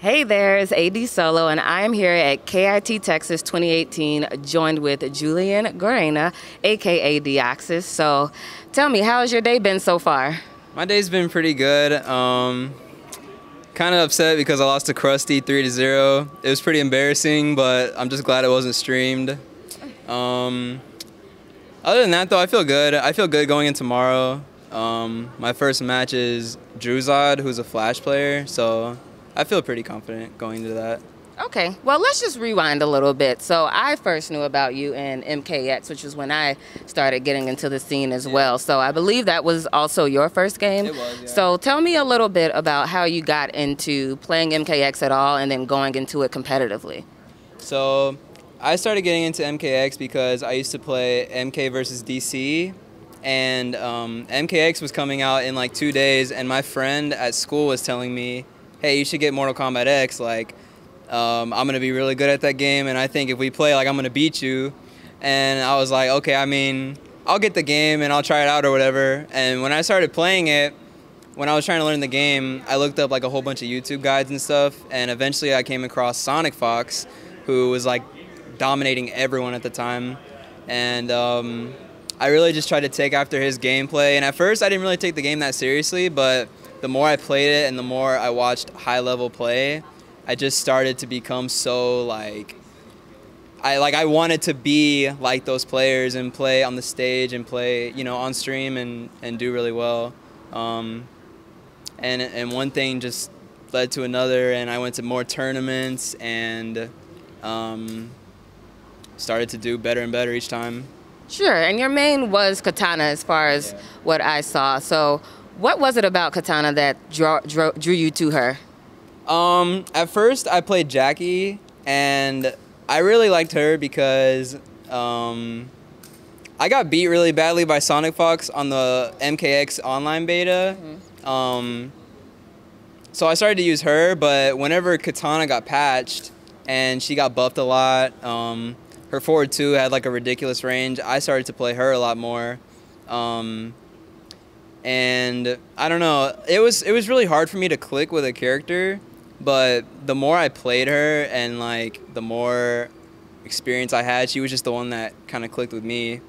Hey there, it's AD Solo, and I'm here at KIT Texas 2018, joined with Julian Gorena, aka Deoxys. So, tell me, how's your day been so far? My day's been pretty good. Kind of upset because I lost to Krusty 3-0. It was pretty embarrassing, but I'm just glad it wasn't streamed. Other than that, though, I feel good. I feel good going in tomorrow. My first match is Druzad, who's a Flash player, so I feel pretty confident going into that. Okay, well, let's just rewind a little bit. So I first knew about you in MKX, which was when I started getting into the scene as well. So I believe that was also your first game. It was, yeah. So tell me a little bit about how you got into playing MKX at all and then going into it competitively. So I started getting into MKX because I used to play MK versus DC, and MKX was coming out in like 2 days, and my friend at school was telling me, hey, you should get Mortal Kombat X, like, I'm going to be really good at that game, and I think if we play, like, I'm going to beat you. And I was like, okay, I mean, I'll get the game and I'll try it out or whatever. And when I started playing it, when I was trying to learn the game, I looked up, like, a whole bunch of YouTube guides and stuff, and eventually I came across Sonic Fox, who was, like, dominating everyone at the time. And I really just tried to take after his gameplay. And at first, I didn't really take the game that seriously, but the more I played it and the more I watched high-level play, I just started to become so, like, I wanted to be like those players and play on the stage and play, you know, on stream and do really well. And one thing just led to another, and I went to more tournaments and started to do better and better each time. Sure, and your main was Katana as far as what I saw. So what was it about Katana that drew you to her? At first, I played Jackie, and I really liked her because I got beat really badly by Sonic Fox on the MKX online beta. So I started to use her, but whenever Katana got patched and she got buffed a lot, her forward 2 had like a ridiculous range, I started to play her a lot more. And I don't know, it was really hard for me to click with a character, but the more I played her and like the more experience I had, she was just the one that kind of clicked with me.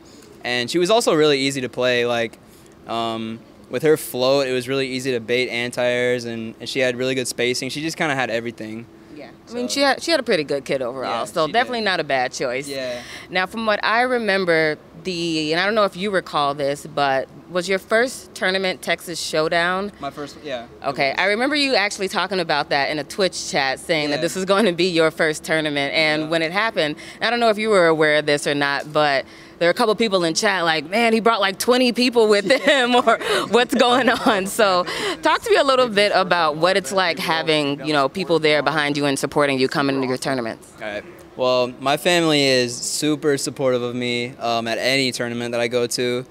And she was also really easy to play. Like with her float, it was really easy to bait anti-airs, and she had really good spacing. She just kind of had everything. Yeah, I mean, she had a pretty good kit overall, Yeah, so definitely not a bad choice. Yeah. Now, from what I remember, and I don't know if you recall this, but was your first tournament Texas Showdown? My first, yeah. Okay, I remember you actually talking about that in a Twitch chat, saying that this was going to be your first tournament, and when it happened, I don't know if you were aware of this or not, but there were a couple people in chat like, man, he brought like 20 people with him, or what's going on? So talk to me a little bit about what it's like having, you know, people there behind you and supporting you coming into your tournaments. All right. Well, my family is super supportive of me at any tournament that I go to.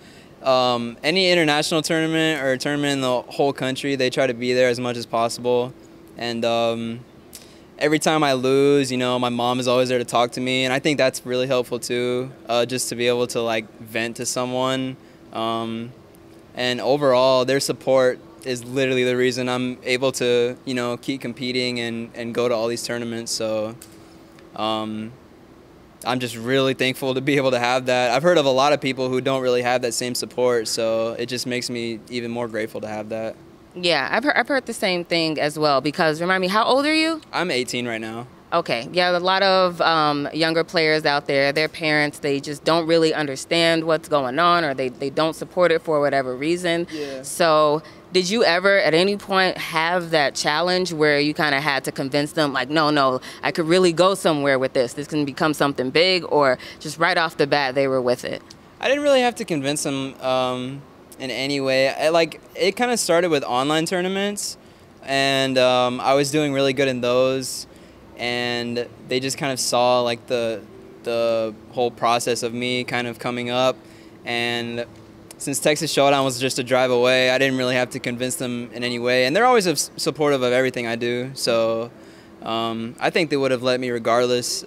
Any international tournament or tournament in the whole country, they try to be there as much as possible. And every time I lose, you know, my mom is always there to talk to me, and I think that's really helpful too, just to be able to like vent to someone. And overall, their support is literally the reason I'm able to, you know, keep competing and go to all these tournaments. So I'm just really thankful to be able to have that. I've heard of a lot of people who don't really have that same support, so it just makes me even more grateful to have that. Yeah, I've heard the same thing as well, because remind me, how old are you? I'm 18 right now. Okay, yeah, a lot of younger players out there, their parents, they just don't really understand what's going on, or they don't support it for whatever reason. Yeah. So did you ever at any point have that challenge where you kind of had to convince them, like, no, I could really go somewhere with this. This can become something big, or just right off the bat they were with it? I didn't really have to convince them in any way. It kind of started with online tournaments, and I was doing really good in those, and they just kind of saw like the whole process of me kind of coming up. And since Texas Showdown was just a drive away, I didn't really have to convince them in any way, and they're always supportive of everything I do. So I think they would have let me regardless,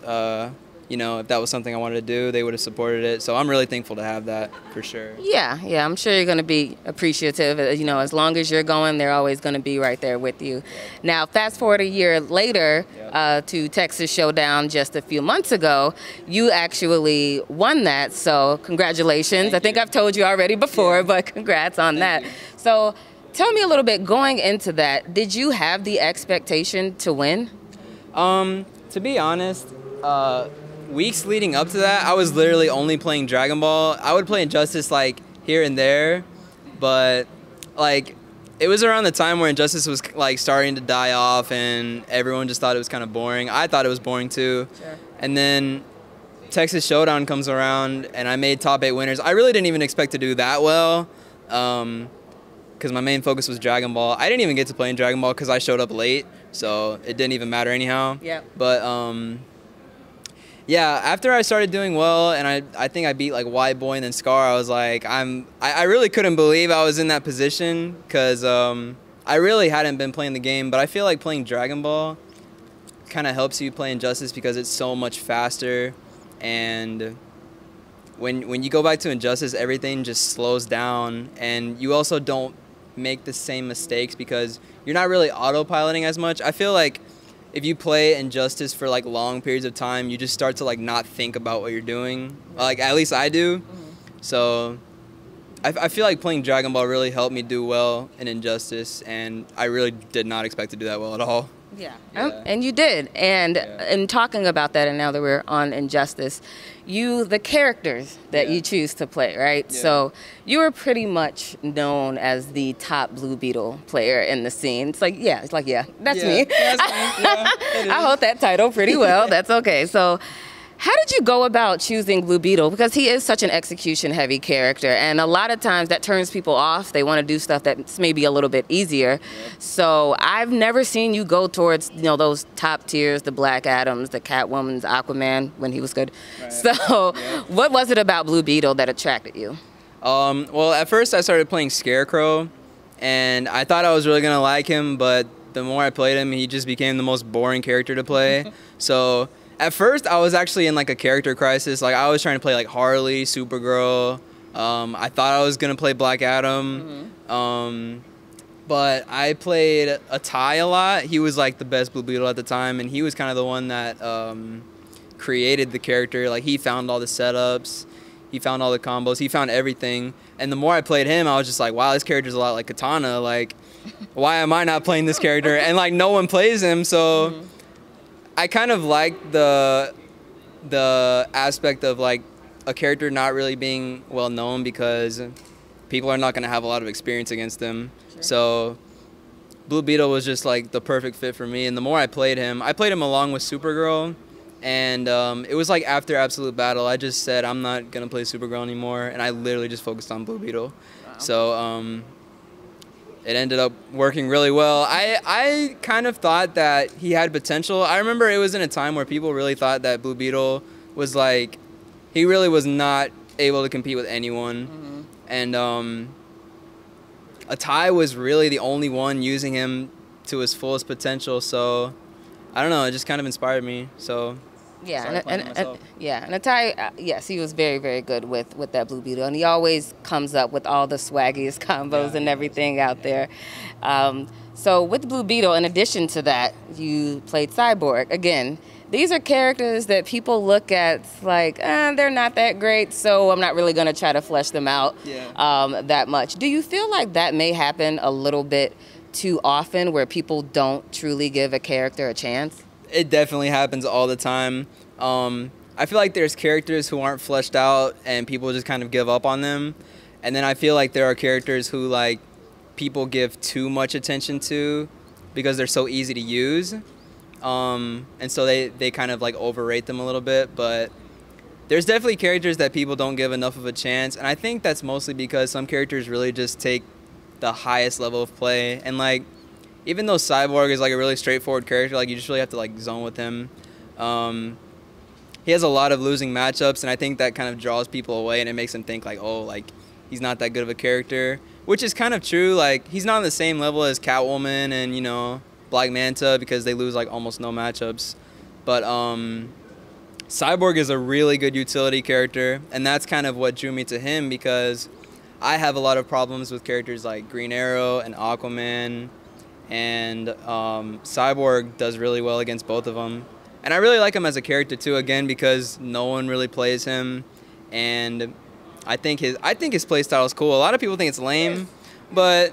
you know, if that was something I wanted to do, they would have supported it. So I'm really thankful to have that, for sure. Yeah, I'm sure you're going to be appreciative. You know, as long as you're going, they're always going to be right there with you. Now, fast forward a year later to Texas Showdown just a few months ago, you actually won that. So congratulations. I think I've told you already before, but congrats on that. So tell me a little bit, going into that, did you have the expectation to win? To be honest, weeks leading up to that, I was literally only playing Dragon Ball. I would play Injustice like here and there, but like it was around the time where Injustice was like starting to die off and everyone just thought it was kind of boring. I thought it was boring too. Sure. And then Texas Showdown comes around and I made top 8 winners. I really didn't even expect to do that well because my main focus was Dragon Ball. I didn't even get to play in Dragon Ball because I showed up late, so it didn't even matter anyhow. Yeah. But yeah, after I started doing well, and I think I beat like White Boy and then Scar, I was like, I really couldn't believe I was in that position because I really hadn't been playing the game. But I feel like playing Dragon Ball kind of helps you play Injustice because it's so much faster, and when you go back to Injustice, everything just slows down, and you also don't make the same mistakes because you're not really autopiloting as much. I feel like if you play Injustice for like long periods of time, you just start to like not think about what you're doing. Like at least I do. So I feel like playing Dragon Ball really helped me do well in Injustice, and I really did not expect to do that well at all. Yeah. And you did. And in talking about that, and now that we're on Injustice, the characters that you choose to play, right? Yeah. So you were pretty much known as the top Blue Beetle player in the scene. It's like, that's me. Yeah, that's me. I hold that title pretty well. That's okay. So how did you go about choosing Blue Beetle? Because he is such an execution-heavy character, and a lot of times that turns people off. They want to do stuff that's maybe a little bit easier. Yeah. So I've never seen you go towards, you know, those top tiers, the Black Adams, the Catwoman's, Aquaman, when he was good. Right. So what was it about Blue Beetle that attracted you? Well, at first I started playing Scarecrow, and I thought I was really going to like him, but the more I played him, he just became the most boring character to play. So at first, I was actually in like a character crisis. Like I was trying to play like Harley, Supergirl. I thought I was gonna play Black Adam, but I played Atai a lot. He was like the best Blue Beetle at the time, and he was kind of the one that created the character. Like he found all the setups, he found all the combos, he found everything. And the more I played him, I was just like, wow, this character's a lot like Katana. Like, why am I not playing this character? And like no one plays him, so. I kind of like the aspect of like a character not really being well known because people are not going to have a lot of experience against him. Sure. So Blue Beetle was just like the perfect fit for me. And the more I played him along with Supergirl. And it was like after Absolute Battle, I just said I'm not going to play Supergirl anymore. And I literally just focused on Blue Beetle. Wow. So it ended up working really well. I kind of thought that he had potential. I remember it was in a time where people really thought that Blue Beetle was like, he really was not able to compete with anyone. And Atai was really the only one using him to his fullest potential. So I don't know, it just kind of inspired me. So and Atai, yes, he was very, very good with that Blue Beetle, and he always comes up with all the swaggiest combos and everything out there. So with Blue Beetle, in addition to that, you played Cyborg. Again, these are characters that people look at like, they're not that great, so I'm not really going to try to flesh them out that much. Do you feel like that may happen a little bit too often, where people don't truly give a character a chance? It definitely happens all the time. I feel like there's characters who aren't fleshed out and people just kind of give up on them. And then I feel like there are characters who like people give too much attention to because they're so easy to use. And so they kind of like overrate them a little bit. But there's definitely characters that people don't give enough of a chance. And I think that's mostly because some characters really just take the highest level of play. And like, even though Cyborg is like a really straightforward character, like you just really have to like zone with him. He has a lot of losing matchups, and I think that kind of draws people away, and it makes them think like, oh, like he's not that good of a character, which is kind of true. Like he's not on the same level as Catwoman and, you know, Black Manta because they lose like almost no matchups. But Cyborg is a really good utility character, and that's kind of what drew me to him, because I have a lot of problems with characters like Green Arrow and Aquaman, and Cyborg does really well against both of them. And I really like him as a character too, again, because no one really plays him, and I think his playstyle is cool. A lot of people think it's lame, but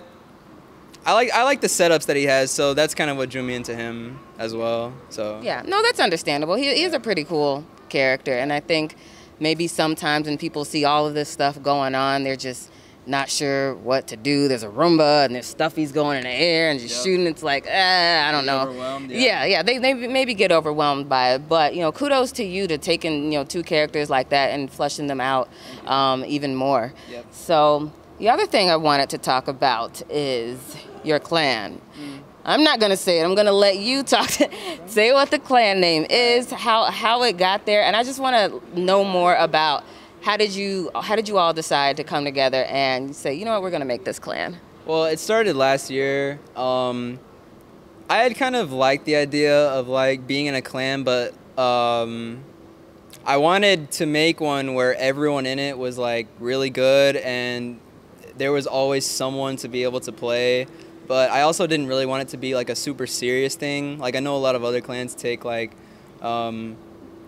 I like the setups that he has, so that's kind of what drew me into him as well. So yeah, no, that's understandable. He's a pretty cool character, and I think maybe sometimes when people see all of this stuff going on, they're just not sure what to do. There's a Roomba and there's stuff he's going in the air and just shooting. It's like, I don't know. Overwhelmed, yeah. They maybe get overwhelmed by it. But, kudos to you to taking, two characters like that and fleshing them out even more. Yep. So the other thing I wanted to talk about is your clan. I'm not going to say it. I'm going to let you talk. Say what the clan name is, how it got there. And I just want to know more about how did you all decide to come together and say, you know what, we're going to make this clan? Well, it started last year. I had kind of liked the idea of like being in a clan, but I wanted to make one where everyone in it was like really good and there was always someone to be able to play. But I also didn't really want it to be like a super serious thing. Like I know a lot of other clans take like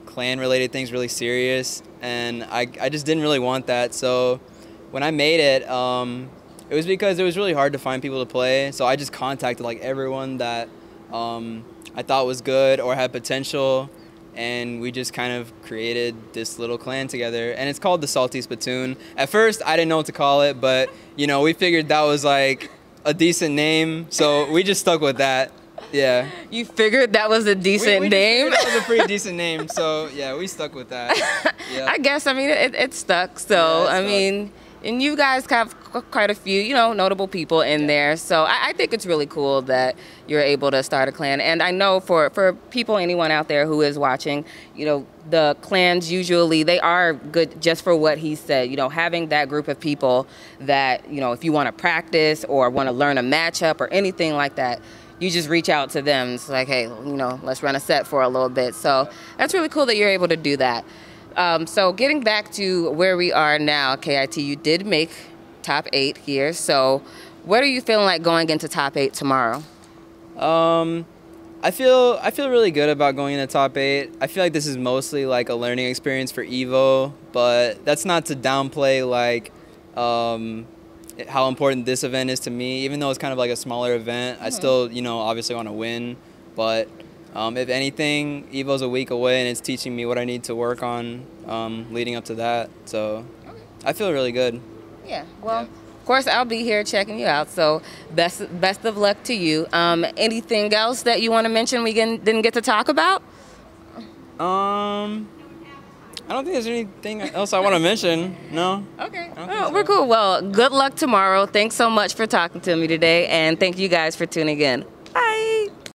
clan-related things really serious, and I just didn't really want that. So when I made it, it was because it was really hard to find people to play. So I just contacted like everyone that I thought was good or had potential, and we just kind of created this little clan together. And it's called the Salty Spittoon. At first, I didn't know what to call it, but we figured that was like a decent name, so we just stuck with that. Yeah. You figured that was a decent name? That was a pretty decent name, so yeah, we stuck with that. Yeah. I guess, it stuck, so, Yeah, and you guys have quite a few, notable people in there, so I think it's really cool that you're able to start a clan. And I know for people, anyone out there who is watching, the clans usually, they are good just for what he said, having that group of people that, if you want to practice or want to learn a matchup or anything like that, you just reach out to them. It's like, hey, let's run a set for a little bit. So that's really cool that you're able to do that. So getting back to where we are now, KIT, you did make top 8 here. So what are you feeling like going into top 8 tomorrow? I feel really good about going into top 8. I feel like this is mostly like a learning experience for Evo, but that's not to downplay like how important this event is to me. Even though it's kind of like a smaller event, I still, obviously want to win. But if anything, Evo's a week away, and it's teaching me what I need to work on leading up to that. So I feel really good. Yeah, well, of course, I'll be here checking you out. So best of luck to you. Anything else that you want to mention we didn't get to talk about? I don't think there's anything else I want to mention. No. Okay. We're cool. Well, good luck tomorrow. Thanks so much for talking to me today, and thank you guys for tuning in.